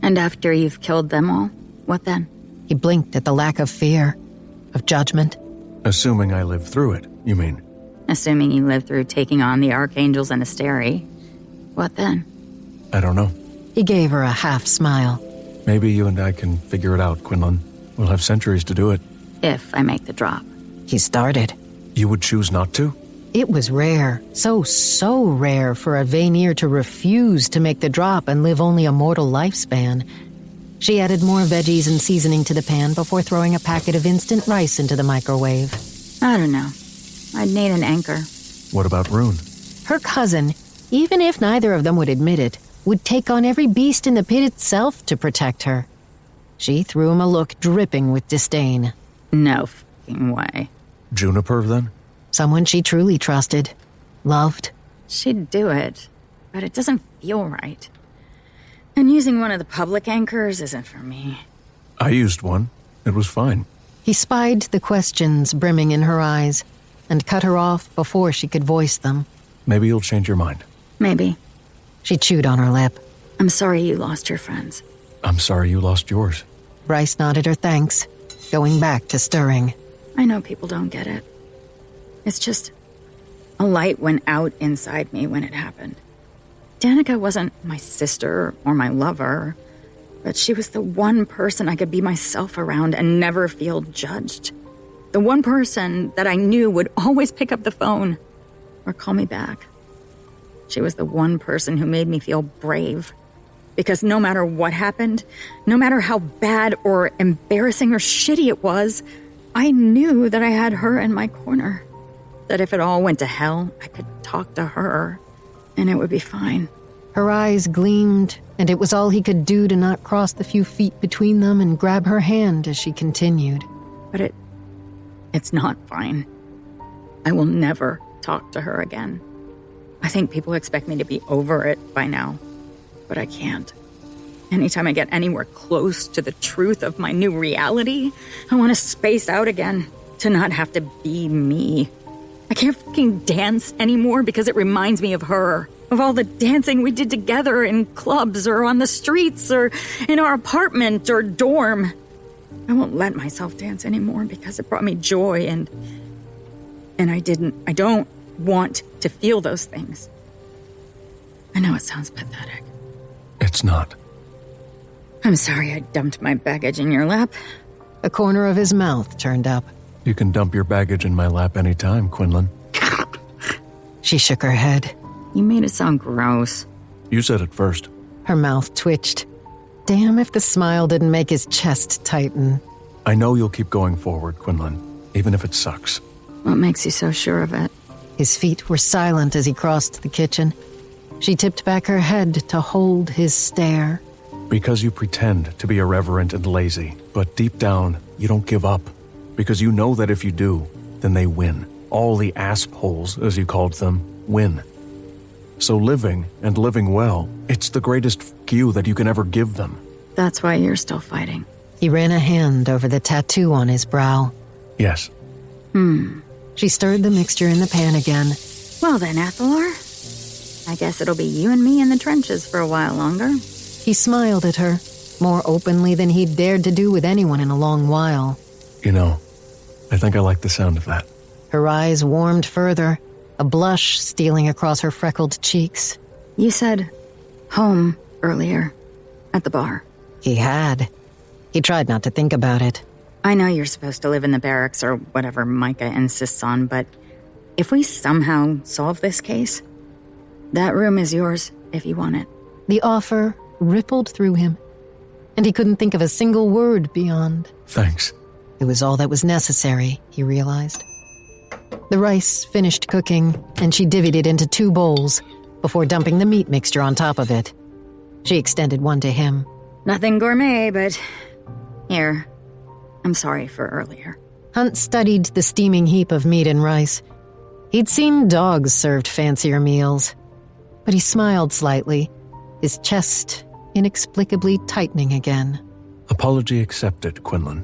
And after you've killed them all, what then? He blinked at the lack of fear, of judgment. Assuming I live through it, you mean? Assuming you live through taking on the Archangels and Asteri, what then? I don't know. He gave her a half smile. Maybe you and I can figure it out, Quinlan. We'll have centuries to do it. If I make the drop. He started. You would choose not to? It was rare, so rare for a Vanir to refuse to make the drop and live only a mortal lifespan. She added more veggies and seasoning to the pan before throwing a packet of instant rice into the microwave. I don't know. I'd need an anchor. What about Rune? Her cousin, even if neither of them would admit it, would take on every beast in the pit itself to protect her. She threw him a look dripping with disdain. No fucking way. Juniper, then? Someone she truly trusted, loved. She'd do it, but it doesn't feel right. And using one of the public anchors isn't for me. I used one. It was fine. He spied the questions brimming in her eyes and cut her off before she could voice them. Maybe you'll change your mind. Maybe. She chewed on her lip. I'm sorry you lost your friends. I'm sorry you lost yours. Bryce nodded her thanks, going back to stirring. I know people don't get it. It's just a light went out inside me when it happened. Danica wasn't my sister or my lover, but she was the one person I could be myself around and never feel judged. The one person that I knew would always pick up the phone or call me back. She was the one person who made me feel brave. Because no matter what happened, no matter how bad or embarrassing or shitty it was, I knew that I had her in my corner. That if it all went to hell, I could talk to her, and it would be fine. Her eyes gleamed, and it was all he could do to not cross the few feet between them and grab her hand as she continued. But it's not fine. I will never talk to her again. I think people expect me to be over it by now, but I can't. Anytime I get anywhere close to the truth of my new reality, I want to space out again, to not have to be me. I can't fucking dance anymore because it reminds me of her, of all the dancing we did together in clubs or on the streets or in our apartment or dorm. I won't let myself dance anymore because it brought me joy and I don't want to feel those things. I know it sounds pathetic. It's not. I'm sorry I dumped my baggage in your lap. A corner of his mouth turned up. You can dump your baggage in my lap anytime, Quinlan. She shook her head. You made it sound gross. You said it first. Her mouth twitched. Damn if the smile didn't make his chest tighten. I know you'll keep going forward, Quinlan, even if it sucks. What makes you so sure of it? His feet were silent as he crossed the kitchen. She tipped back her head to hold his stare. Because you pretend to be irreverent and lazy, but deep down, you don't give up. Because you know that if you do, then they win. All the assholes, as you called them, win. So living, and living well, it's the greatest fuck you that you can ever give them. That's why you're still fighting. He ran a hand over the tattoo on his brow. Yes. She stirred the mixture in the pan again. Well then, Athalar. I guess it'll be you and me in the trenches for a while longer. He smiled at her, more openly than he'd dared to do with anyone in a long while. You know, I think I like the sound of that. Her eyes warmed further, a blush stealing across her freckled cheeks. You said home earlier, at the bar. He had. He tried not to think about it. I know you're supposed to live in the barracks or whatever Micah insists on, but if we somehow solve this case, that room is yours if you want it. The offer rippled through him, and he couldn't think of a single word beyond. Thanks. It was all that was necessary, he realized. The rice finished cooking, and she divvied it into 2 bowls before dumping the meat mixture on top of it. She extended one to him. Nothing gourmet, but here. I'm sorry for earlier. Hunt studied the steaming heap of meat and rice. He'd seen dogs served fancier meals, but he smiled slightly, his chest inexplicably tightening again. Apology accepted, Quinlan.